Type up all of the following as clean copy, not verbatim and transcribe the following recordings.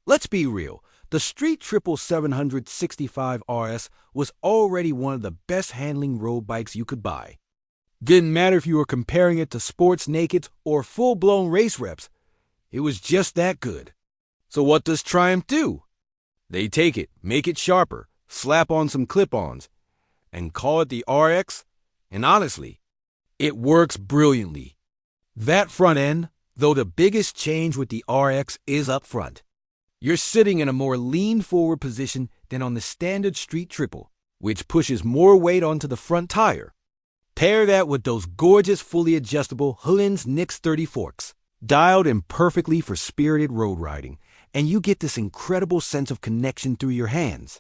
Let's be real, the Street Triple 765 RS was already one of the best handling road bikes you could buy. Didn't matter if you were comparing it to sports nakeds or full-blown race reps, it was just that good. So what does Triumph do? They take it, make it sharper, slap on some clip-ons, and call it the RX, and honestly, it works brilliantly. That front end, though the biggest change with the RX is up front. You're sitting in a more lean-forward position than on the standard Street Triple, which pushes more weight onto the front tire. Pair that with those gorgeous fully adjustable Öhlins NIX30 forks, dialed in perfectly for spirited road riding, and you get this incredible sense of connection through your hands.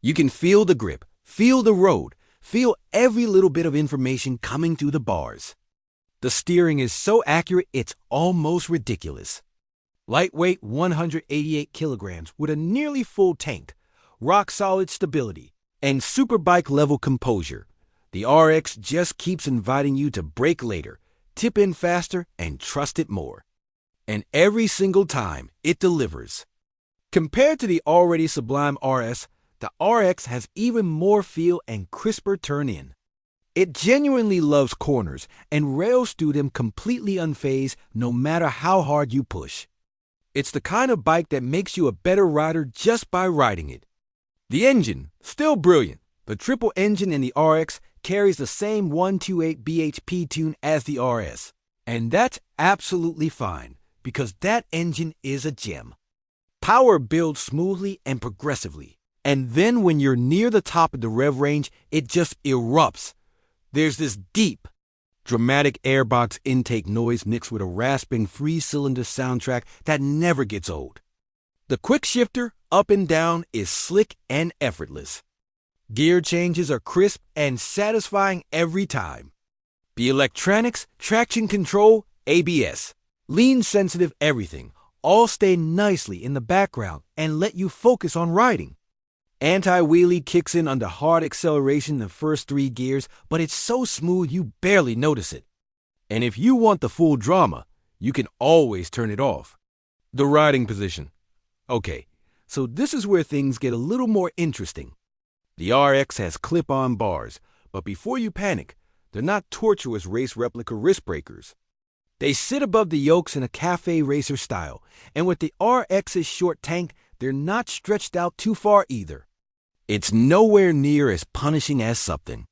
You can feel the grip, feel the road, feel every little bit of information coming through the bars. The steering is so accurate it's almost ridiculous. Lightweight 188 kilograms with a nearly full tank, rock-solid stability, and superbike level composure. The RX just keeps inviting you to brake later, tip in faster, and trust it more. And every single time, it delivers. Compared to the already sublime RS, the RX has even more feel and crisper turn-in. It genuinely loves corners and rails through them completely unfazed no matter how hard you push. It's the kind of bike that makes you a better rider just by riding it. The engine, still brilliant. The triple engine in the RX carries the same 128 bhp tune as the RS. And that's absolutely fine, because that engine is a gem. Power builds smoothly and progressively. And then when you're near the top of the rev range, it just erupts. There's this deep, dramatic airbox intake noise mixed with a rasping three-cylinder soundtrack that never gets old. The quick shifter, up and down, is slick and effortless. Gear changes are crisp and satisfying every time. The electronics, traction control, ABS, lean-sensitive everything, all stay nicely in the background and let you focus on riding. Anti-wheelie kicks in under hard acceleration in the first 3 gears, but it's so smooth you barely notice it. And if you want the full drama, you can always turn it off. The riding position. Okay, so this is where things get a little more interesting. The RX has clip-on bars, but before you panic, they're not tortuous race replica wrist breakers. They sit above the yokes in a cafe racer style, and with the RX's short tank, they're not stretched out too far either. It's nowhere near as punishing as something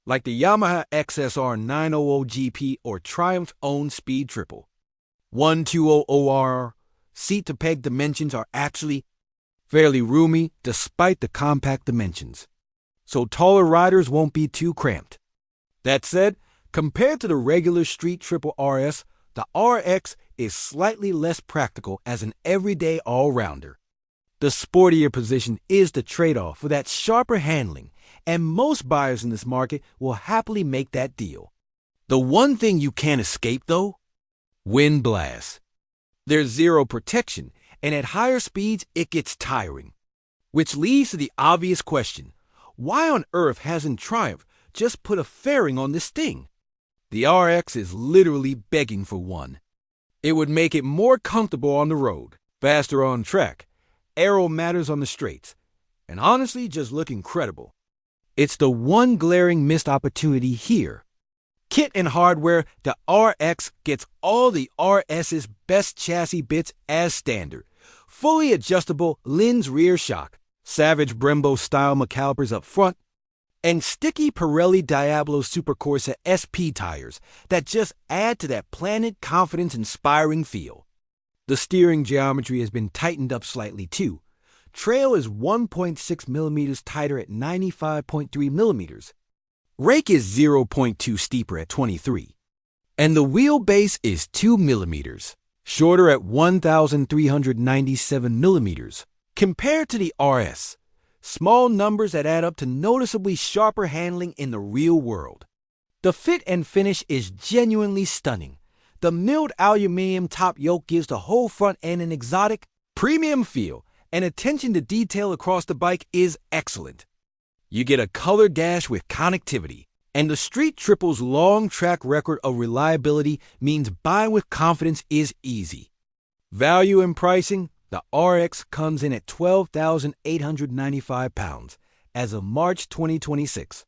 like the Yamaha XSR 900GP or Triumph's own Speed Triple. 120 OR, seat-to-peg dimensions are actually fairly roomy despite the compact dimensions, so taller riders won't be too cramped. That said, compared to the regular Street Triple RS, the RX is slightly less practical as an everyday all-rounder. The sportier position is the trade-off for that sharper handling, and most buyers in this market will happily make that deal. The one thing you can't escape, though? Wind blasts. There's zero protection, and at higher speeds, it gets tiring. Which leads to the obvious question, why on earth hasn't Triumph just put a fairing on this thing? The RX is literally begging for one. It would make it more comfortable on the road, faster on track, aero matters on the straights, and honestly just look incredible. It's the one glaring missed opportunity here. Kit and hardware, the RX gets all the RS's best chassis bits as standard. Fully adjustable lens rear shock, savage Brembo Stylema calipers up front, and sticky Pirelli Diablo Supercorsa SP tires that just add to that Planet confidence-inspiring feel. The steering geometry has been tightened up slightly too. Trail is 1.6 millimeters tighter at 95.3 millimeters. Rake is 0.2 steeper at 23. And the wheelbase is 2 millimeters, shorter at 1,397 millimeters. Compared to the RS, small numbers that add up to noticeably sharper handling in the real world. The fit and finish is genuinely stunning. The milled aluminum top yoke gives the whole front end an exotic, premium feel, and attention to detail across the bike is excellent. You get a color dash with connectivity, and the Street Triple's long track record of reliability means buying with confidence is easy. Value and pricing, The RX comes in at 12,895 pounds as of March 2026,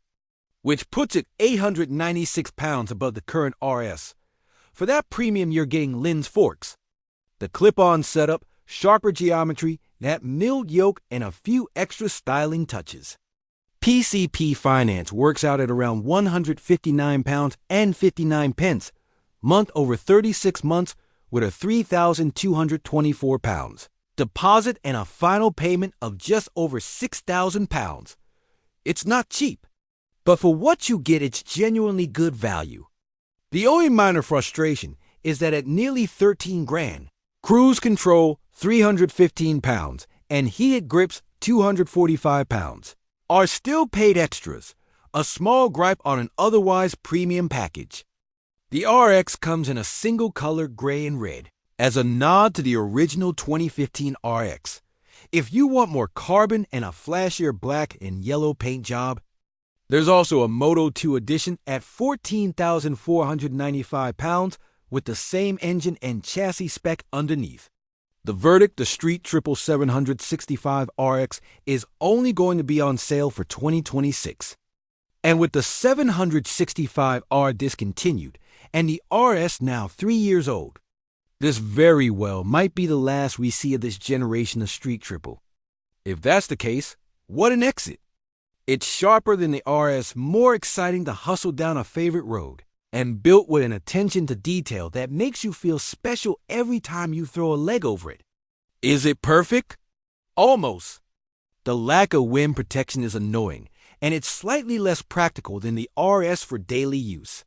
which puts it 896 pounds above the current RS. For that premium, you're getting Öhlins forks, the clip-on setup, sharper geometry, that milled yoke, and a few extra styling touches. PCP finance works out at around £159 and 59 pence, month over 36 months with a £3,224 deposit and a final payment of just over £6,000. It's not cheap, but for what you get, it's genuinely good value. The only minor frustration is that at nearly 13 grand, cruise control 315 pounds and heated grips 245 pounds are still paid extras, a small gripe on an otherwise premium package. The RX comes in a single color gray and red, as a nod to the original 2015 RX. If you want more carbon and a flashier black and yellow paint job, there's also a Moto 2 edition at 14,495 pounds with the same engine and chassis spec underneath. The verdict, the Street 765 RX, is only going to be on sale for 2026. And with the 765R discontinued and the RS now 3 years old, this very well might be the last we see of this generation of Street Triple. If that's the case, what an exit! It's sharper than the RS, more exciting to hustle down a favorite road, and built with an attention to detail that makes you feel special every time you throw a leg over it. Is it perfect? Almost. The lack of wind protection is annoying, and it's slightly less practical than the RS for daily use.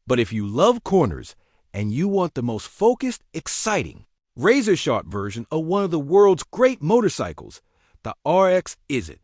But if you love corners and you want the most focused, exciting, razor-sharp version of one of the world's great motorcycles, the RX is it.